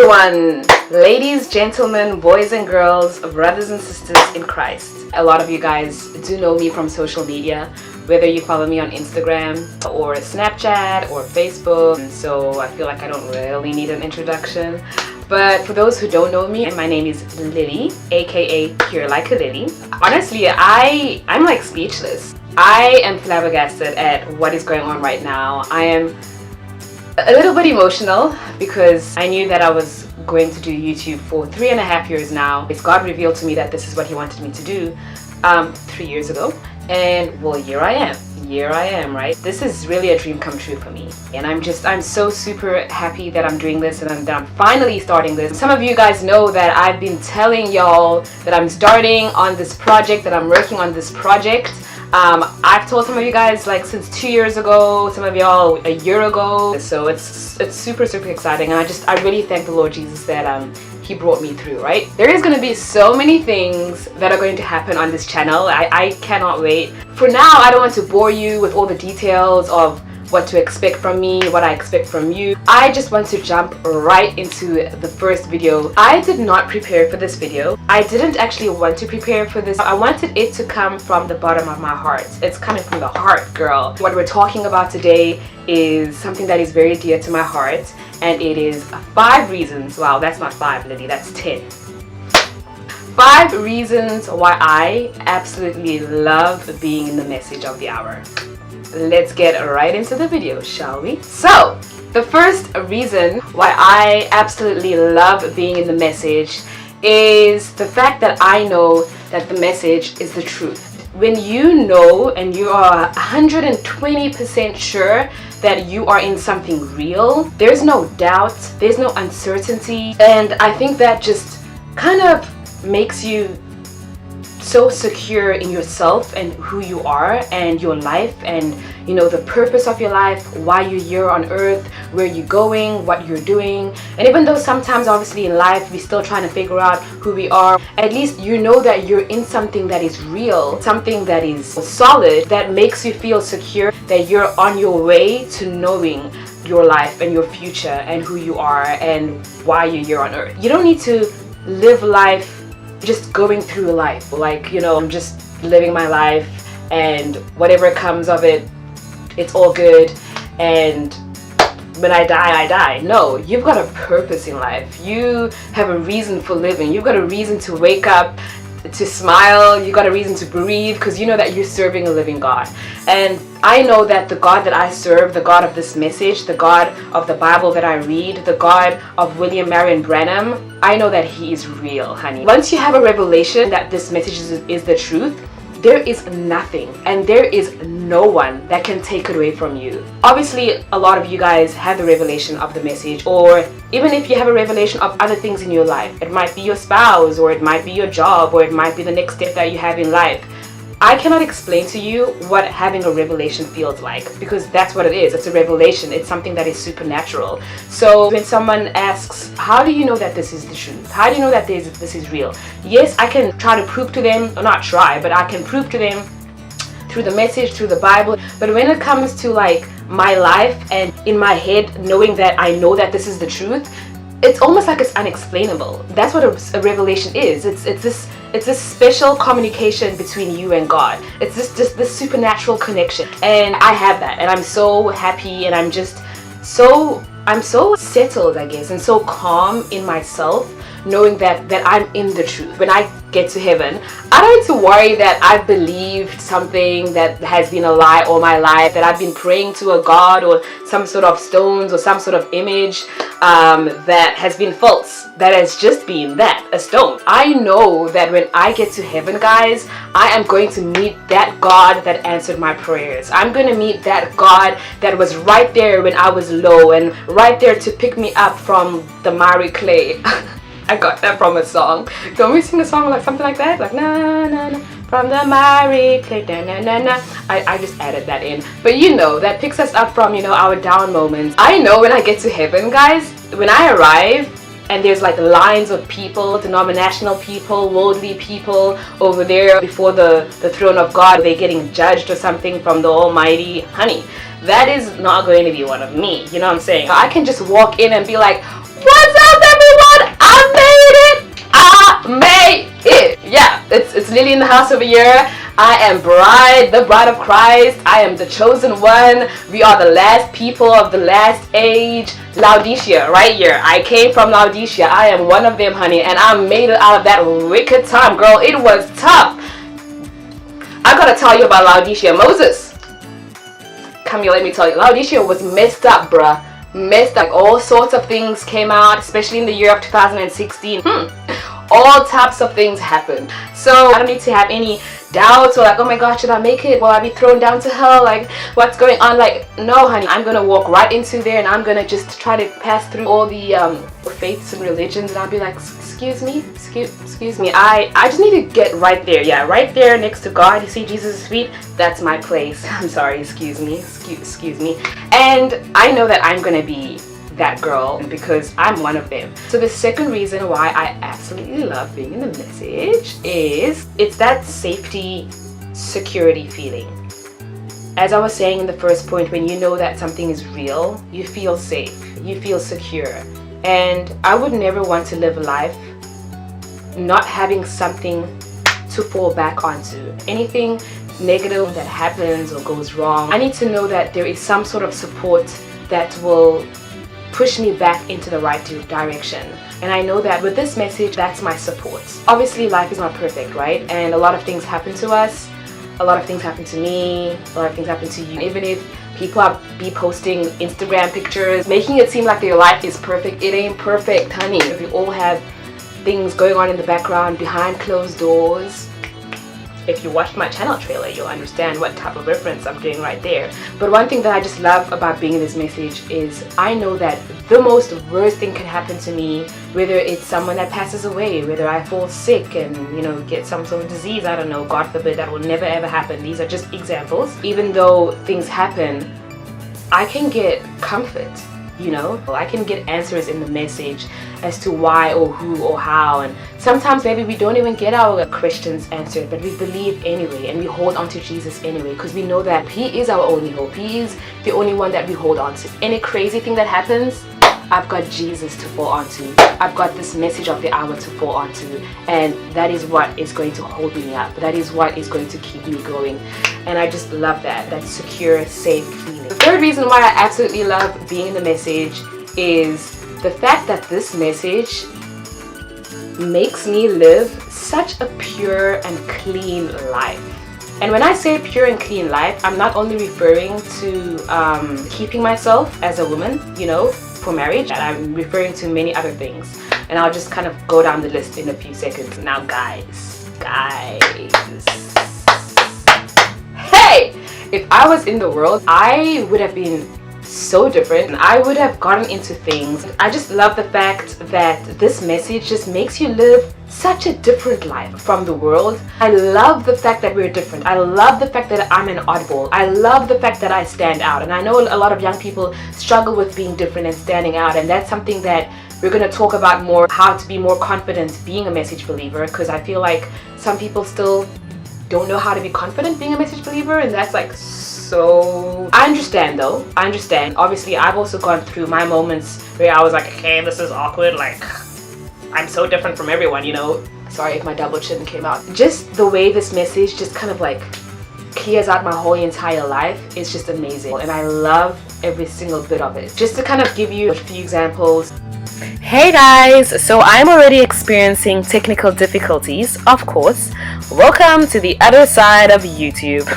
everyone, ladies, gentlemen, boys and girls, brothers and sisters in Christ. A lot of you guys do know me from social media, whether you follow me on Instagram or Snapchat or Facebook, so I feel like I don't really need an introduction. But for those who don't know me, my name is Lily, aka Purelikealily. Honestly, I'm like speechless. I am flabbergasted at what is going on right now. I am a little bit emotional because I knew that I was going to do YouTube for 3.5 years now. It's God revealed to me that this is what He wanted me to do 3 years ago, and well, here I am, right? This is really a dream come true for me, and I'm so super happy that I'm doing this and that I'm finally starting this. Some of you guys know that I've been telling y'all that I'm starting on this project, that I'm working on this project. I've told some of you guys like since 2 years ago, some of y'all a year ago, so it's super exciting, and I really thank the Lord Jesus that He brought me through, right? There is going to be so many things that are going to happen on this channel. I cannot wait. For now, I don't want to bore you with all the details of what to expect from me, what I expect from you. I just want to jump right into the first video. I did not prepare for this video. I didn't actually want to prepare for this. I wanted it to come from the bottom of my heart. It's coming from the heart, girl. What we're talking about today is something that is very dear to my heart, and it is 5 reasons. Wow, that's not 5, Lily, that's 10. 5 reasons why I absolutely love being in the message of the hour. Let's get right into the video, shall we? So, the first reason why I absolutely love being in the message is the fact that I know that the message is the truth. When you know and you are 120% sure that you are in something real, there's no doubt, there's no uncertainty, and I think that just kind of makes you so secure in yourself and who you are and your life, and you know the purpose of your life, why you're here on earth, where you're going, what you're doing. And even though sometimes obviously in life we're still trying to figure out who we are, at least you know that you're in something that is real, something that is solid, that makes you feel secure, that you're on your way to knowing your life and your future and who you are and why you're here on earth. You don't need to live life just going through life like, you know, I'm just living my life and whatever comes of it, it's all good, and when I die. No, you've got a purpose in life. You have a reason for living. You've got a reason to wake up, to smile. You got a reason to breathe, because you know that you're serving a living God. And I know that the God that I serve, the God of this message, the God of the Bible that I read, the God of William Marion Branham, I know that He is real, honey. Once you have a revelation that this message is the truth, there is nothing and there is no one that can take it away from you. Obviously, a lot of you guys have the revelation of the message, or even if you have a revelation of other things in your life, it might be your spouse, or it might be your job, or it might be the next step that you have in life. I cannot explain to you what having a revelation feels like, because that's what it is. It's a revelation. It's something that is supernatural. So when someone asks, how do you know that this is the truth? How do you know that this is real? Yes, I can try to prove to them, or not try, but I can prove to them through the message, through the Bible. But when it comes to like my life and in my head, knowing that I know that this is the truth, it's almost like it's unexplainable. That's what a revelation is. It's this special communication between you and God. It's this supernatural connection, and I have that, and I'm so happy, and I'm so settled, I guess, and so calm in myself, knowing that I'm in the truth. When I get to heaven, I don't need to worry that I've believed something that has been a lie all my life, that I've been praying to a God or some sort of stones or some sort of image that has been false, that has just been that, a stone. I know that when I get to heaven, guys, I am going to meet that God that answered my prayers. I'm going to meet that God that was right there when I was low and right there to pick me up from the miry clay. I got that from a song. Don't we sing a song like something like that? Like na na na, from the miry clay, na na na na. I just added that in. But you know, that picks us up from, you know, our down moments. I know when I get to heaven, guys, when I arrive and there's like lines of people, denominational people, worldly people over there before the throne of God, they're getting judged or something from the Almighty, honey, that is not going to be one of me. You know what I'm saying? I can just walk in and be like, what's up, everyone? made it. Yeah, it's Lily in the house over here. I am the bride of Christ. I am the chosen one. We are the last people of the last age. Laodicea, right here. I came from Laodicea. I am one of them, honey, and I made it out of that wicked time, girl. It was tough. I gotta tell you about Laodicea. Moses, come here, let me tell you. Laodicea was messed up, bruh. Messed up. All sorts of things came out, especially in the year of 2016. All types of things happened. So I don't need to have any doubts or like, oh my god, should I make it? Will I be thrown down to hell? Like, what's going on? Like, no, honey, I'm gonna walk right into there and I'm gonna just try to pass through all the faiths and religions, and I'll be like, excuse me. I just need to get right there. Yeah, right there next to God. You see Jesus' feet? That's my place. I'm sorry, excuse me. And I know that I'm gonna be that girl because I'm one of them. So the second reason why I absolutely love being in the message is it's that safety, security feeling. As I was saying in the first point, when you know that something is real, you feel safe, you feel secure. And I would never want to live a life not having something to fall back onto. Anything negative that happens or goes wrong, I need to know that there is some sort of support that will push me back into the right direction. And I know that with this message, that's my support. Obviously, life is not perfect, right? And a lot of things happen to us. A lot of things happen to me. A lot of things happen to you. Even if people be posting Instagram pictures, making it seem like their life is perfect, it ain't perfect, honey. We all have things going on in the background behind closed doors. If you watched my channel trailer, you'll understand what type of reference I'm doing right there. But one thing that I just love about being in this message is I know that the most worst thing can happen to me, whether it's someone that passes away, whether I fall sick and, you know, get some sort of disease, I don't know, God forbid, that will never ever happen. These are just examples. Even though things happen, I can get comfort. You know, I can get answers in the message as to why or who or how, and sometimes maybe we don't even get our questions answered, but we believe anyway and we hold on to Jesus anyway because we know that He is our only hope. He is the only one that we hold on to. Any crazy thing that happens, I've got Jesus to fall onto. I've got this message of the hour to fall onto, and that is what is going to hold me up. That is what is going to keep me going. And I just love that secure, safe feeling. The third reason why I absolutely love being in the message is the fact that this message makes me live such a pure and clean life. And when I say pure and clean life, I'm not only referring to keeping myself as a woman, you know, for marriage, and I'm referring to many other things. And I'll just kind of go down the list in a few seconds. Now, guys, hey, if I was in the world, I would have been so different and I would have gotten into things. I just love the fact that this message just makes you live such a different life from the world. I love the fact that we're different. I love the fact that I'm an oddball. I love the fact that I stand out. And I know a lot of young people struggle with being different and standing out, and that's something that we're going to talk about more, how to be more confident being a message believer, because I feel like some people still don't know how to be confident being a message believer, and that's like so. I understand though. I understand. Obviously, I've also gone through my moments where I was like, okay, this is awkward, like I'm so different from everyone, you know. Sorry if my double chin came out. Just the way this message just kind of like clears out my whole entire life is just amazing, and I love every single bit of it. Just to kind of give you a few examples. Hey guys, so I'm already experiencing technical difficulties, of course. Welcome to the other side of YouTube.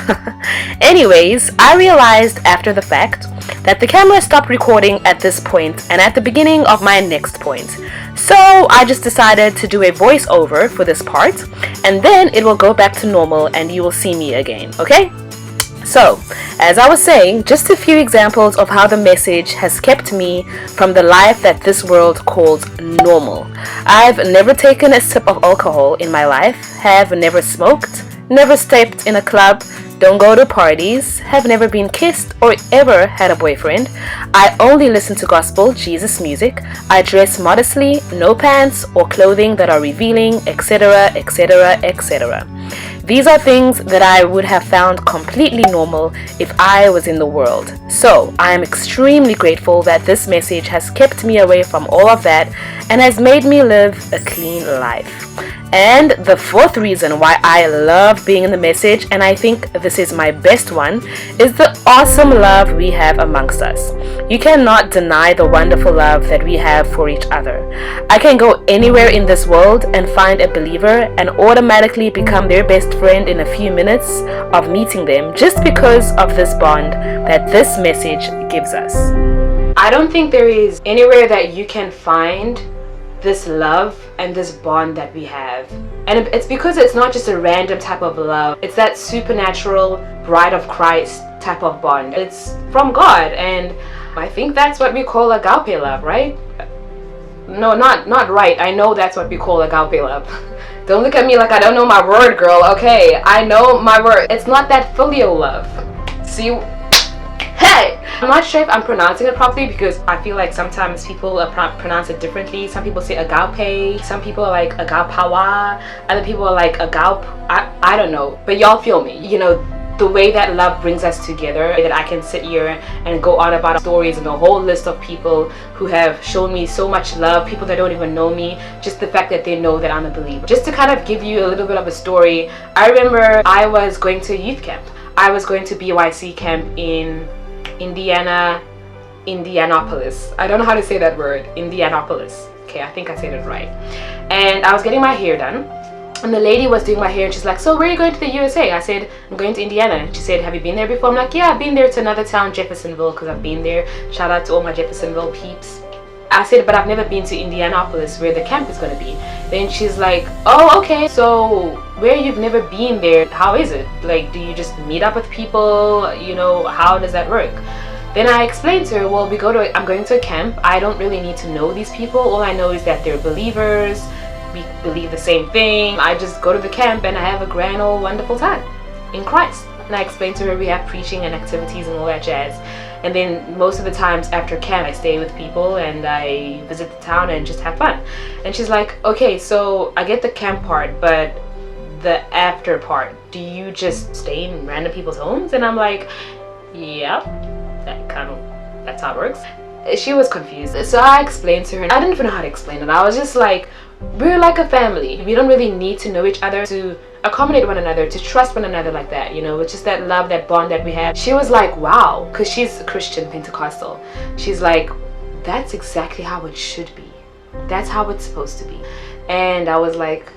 Anyways, I realized after the fact that the camera stopped recording at this point and at the beginning of my next point. So I just decided to do a voiceover for this part, and then it will go back to normal and you will see me again, okay? So, as I was saying, just a few examples of how the message has kept me from the life that this world calls normal. I've never taken a sip of alcohol in my life, have never smoked, never stepped in a club, don't go to parties, have never been kissed or ever had a boyfriend. I only listen to gospel, Jesus music. I dress modestly, no pants or clothing that are revealing, etc., etc., etc. These are things that I would have found completely normal if I was in the world. So I am extremely grateful that this message has kept me away from all of that and has made me live a clean life. And the fourth reason why I love being in the message, and I think this is my best one, is the awesome love we have amongst us. You cannot deny the wonderful love that we have for each other. I can go anywhere in this world and find a believer and automatically become their best friend in a few minutes of meeting them, just because of this bond that this message gives us. I don't think there is anywhere that you can find this love and this bond that we have, and it's because it's not just a random type of love. It's that supernatural bride of Christ type of bond. It's from God, and I think that's what we call agape love, right? No, not right. I know that's what we call agape love. Don't look at me like I don't know my word, girl. Okay, I know my word. It's not that filial love. See, hey, I'm not sure if I'm pronouncing it properly, because I feel like sometimes people pronounce it differently. Some people say agape, some people are like agapawa, other people are like agape. I don't know, but y'all feel me. You know, the way that love brings us together, that I can sit here and go on about stories and a whole list of people who have shown me so much love, people that don't even know me, just the fact that they know that I'm a believer. Just to kind of give you a little bit of a story, I remember I was going to a youth camp. I was going to BYC camp in Indianapolis. I don't know how to say that word, Indianapolis. Okay, I think I said it right. And I was getting my hair done, and the lady was doing my hair, and she's like, so where are you going to the USA? I said, I'm going to Indiana. And she said, have you been there before? I'm like, yeah, I've been there to another town, Jeffersonville, because I've been there. Shout out to all my Jeffersonville peeps. I said, but I've never been to Indianapolis, where the camp is going to be. Then she's like, oh, okay, so where you've never been there, how is it? Like, do you just meet up with people? You know, how does that work? Then I explained to her, well, I'm going to a camp. I don't really need to know these people. All I know is that they're believers. We believe the same thing. I just go to the camp and I have a grand old wonderful time in Christ. And I explained to her we have preaching and activities and all that jazz. And then most of the times after camp, I stay with people and I visit the town and just have fun. And she's like, okay, so I get the camp part, but the after part, do you just stay in random people's homes? And I'm like, yeah, that's how it works. She was confused. So I explained to her. I didn't even know how to explain it. I was just like, we're like a family. We don't really need to know each other to accommodate one another, to trust one another like that, you know. It's just that love, that bond that we have. She was like, wow, because she's a Christian Pentecostal. She's like, that's exactly how it should be. That's how it's supposed to be. And I was like,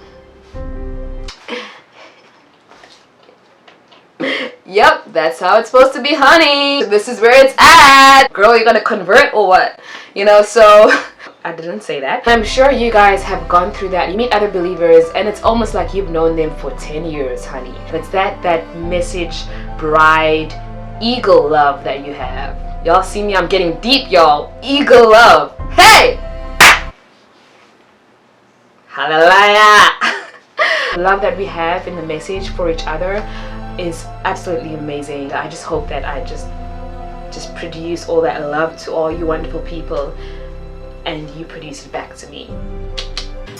yep, that's how it's supposed to be, honey. This is where it's at. Girl, you're gonna convert or what? You know, so I didn't say that. I'm sure you guys have gone through that. You meet other believers and it's almost like you've known them for 10 years, honey. It's that message bride eagle love that you have. Y'all see me? I'm getting deep, y'all. Eagle love. Hey! Hallelujah! The love that we have in the message for each other is absolutely amazing. I just hope that I just produce all that love to all you wonderful people, and you produce it back to me.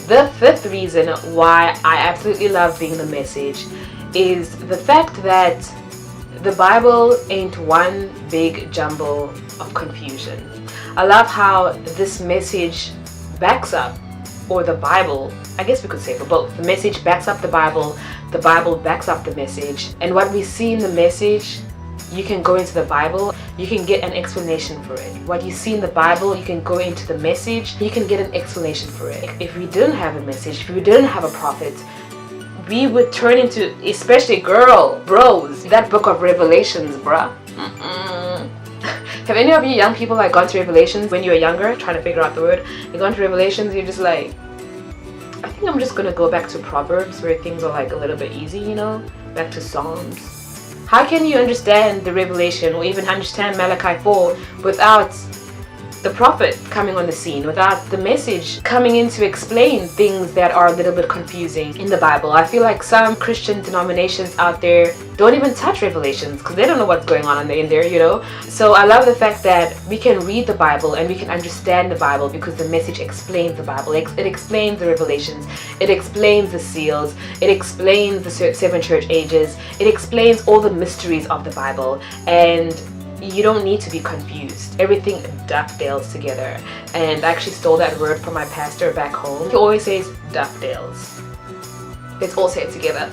The fifth reason why I absolutely love being the message is the fact that the Bible ain't one big jumble of confusion. I love how this message backs up, or the Bible, I guess we could say for both. The message backs up the Bible backs up the message. And what we see in the message, you can go into the Bible, you can get an explanation for it. What you see in the Bible, you can go into the message, you can get an explanation for it. If we didn't have a message, if we didn't have a prophet, we would turn into, especially bros, that book of Revelations, bruh. Have any of you young people like gone to Revelations when you were younger, trying to figure out the word? You gone to Revelations, you're just like, I think I'm just gonna go back to Proverbs where things are like a little bit easy, you know, back to Psalms. How can you understand the Revelation or even understand Malachi 4 without the prophet coming on the scene, without the message coming in to explain things that are a little bit confusing in the Bible? I feel like some Christian denominations out there don't even touch Revelations because they don't know what's going on in there, you know. So I love the fact that we can read the Bible and we can understand the Bible because the message explains the Bible. It explains the Revelations, it explains the seals, it explains the 7 church ages, it explains all the mysteries of the Bible, and you don't need to be confused. Everything dovetails together. And I actually stole that word from my pastor back home. He always says dovetails. Let's all say it together.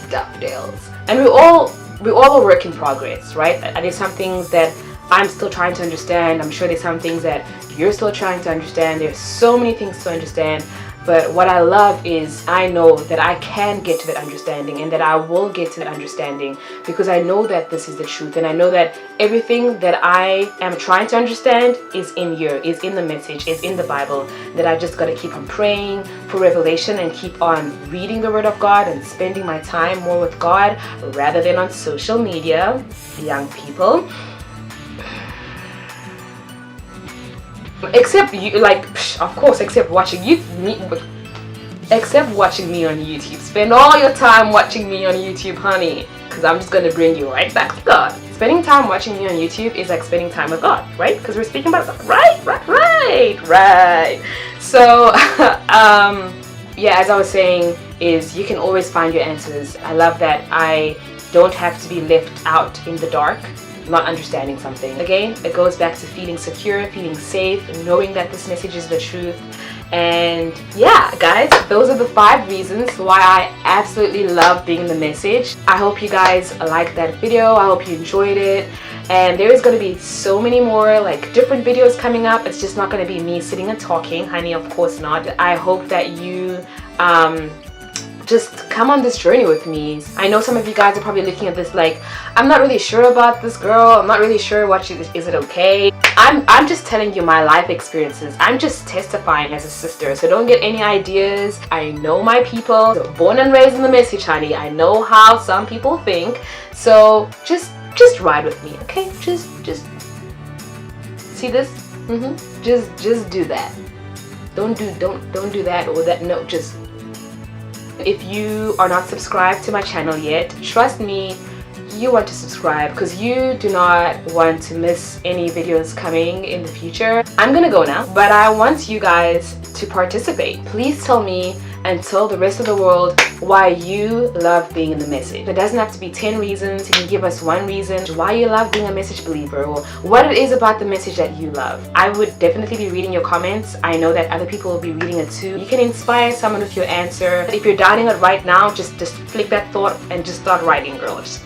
Daffodils. And we all a work in progress, right? And there's some things that I'm still trying to understand. I'm sure there's some things that you're still trying to understand. There's so many things to understand. But what I love is I know that I can get to that understanding, and that I will get to that understanding, because I know that this is the truth, and I know that everything that I am trying to understand is in here, is in the message, is in the Bible, that I just got to keep on praying for revelation and keep on reading the Word of God and spending my time more with God rather than on social media. Young people. Except you, like, of course, except watching me on YouTube. Spend all your time watching me on YouTube, honey, because I'm just gonna bring you right back to God. Spending time watching me on YouTube is like spending time with God, right? Because we're speaking about God. Right. So yeah, as I was saying, is you can always find your answers. I love that I don't have to be left out in the dark not understanding something. Again, it goes back to feeling secure, feeling safe, knowing that this message is the truth. And yeah, guys, those are the 5 reasons why I absolutely love being in the message. I hope you guys liked that video. I hope you enjoyed it. And there is going to be so many more like different videos coming up. It's just not going to be me sitting and talking, honey, of course not. I hope that you just come on this journey with me. I know some of you guys are probably looking at this like, I'm not really sure about this girl. I'm not really sure what is it okay? I'm just telling you my life experiences. I'm just testifying as a sister. So don't get any ideas. I know my people. So born and raised in the message, honey. I know how some people think. So just ride with me, okay? Just see this? Just do that. Don't do that or that. No, just. If you are not subscribed to my channel yet, trust me, you want to subscribe, because you do not want to miss any videos coming in the future. I'm gonna go now, but I want you guys to participate. Please tell me and tell the rest of the world why you love being in the message. It doesn't have to be 10 reasons. You can give us 1 reason why you love being a message believer, or what it is about the message that you love. I would definitely be reading your comments. I know that other people will be reading it too. You can inspire someone with your answer. If you're doubting it right now, just flick that thought and just start writing, girls.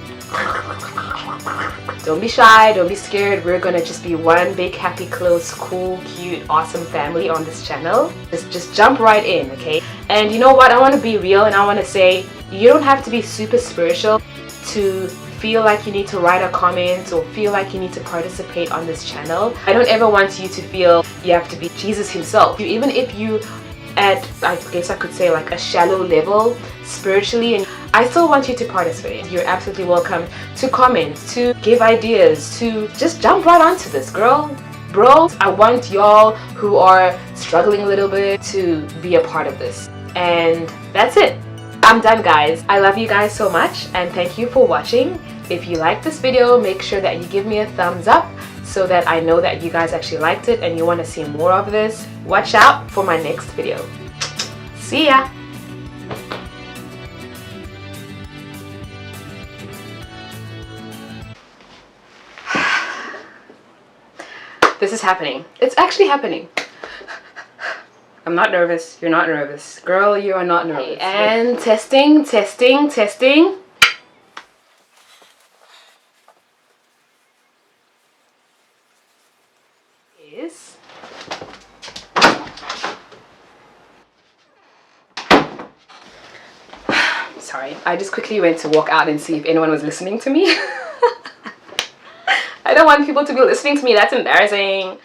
Don't be shy, don't be scared. We're gonna just be one big, happy, close, cool, cute, awesome family on this channel. Just jump right in, okay? And you know what? I want to be real, and I want to say, you don't have to be super spiritual to feel like you need to write a comment or feel like you need to participate on this channel. I don't ever want you to feel you have to be Jesus himself. Even if you at, I guess I could say, like a shallow level spiritually, and I still want you to participate. You're absolutely welcome to comment, to give ideas, to just jump right onto this, girl. Bro, I want y'all who are struggling a little bit to be a part of this. And that's it. I'm done, guys. I love you guys so much, and thank you for watching. If you liked this video, make sure that you give me a thumbs up so that I know that you guys actually liked it and you want to see more of this. Watch out for my next video. See ya! This is happening. It's actually happening. I'm not nervous. You're not nervous. Girl, you are not nervous. And testing. Is sorry, I just quickly went to walk out and see if anyone was listening to me. I don't want people to be listening to me. That's embarrassing.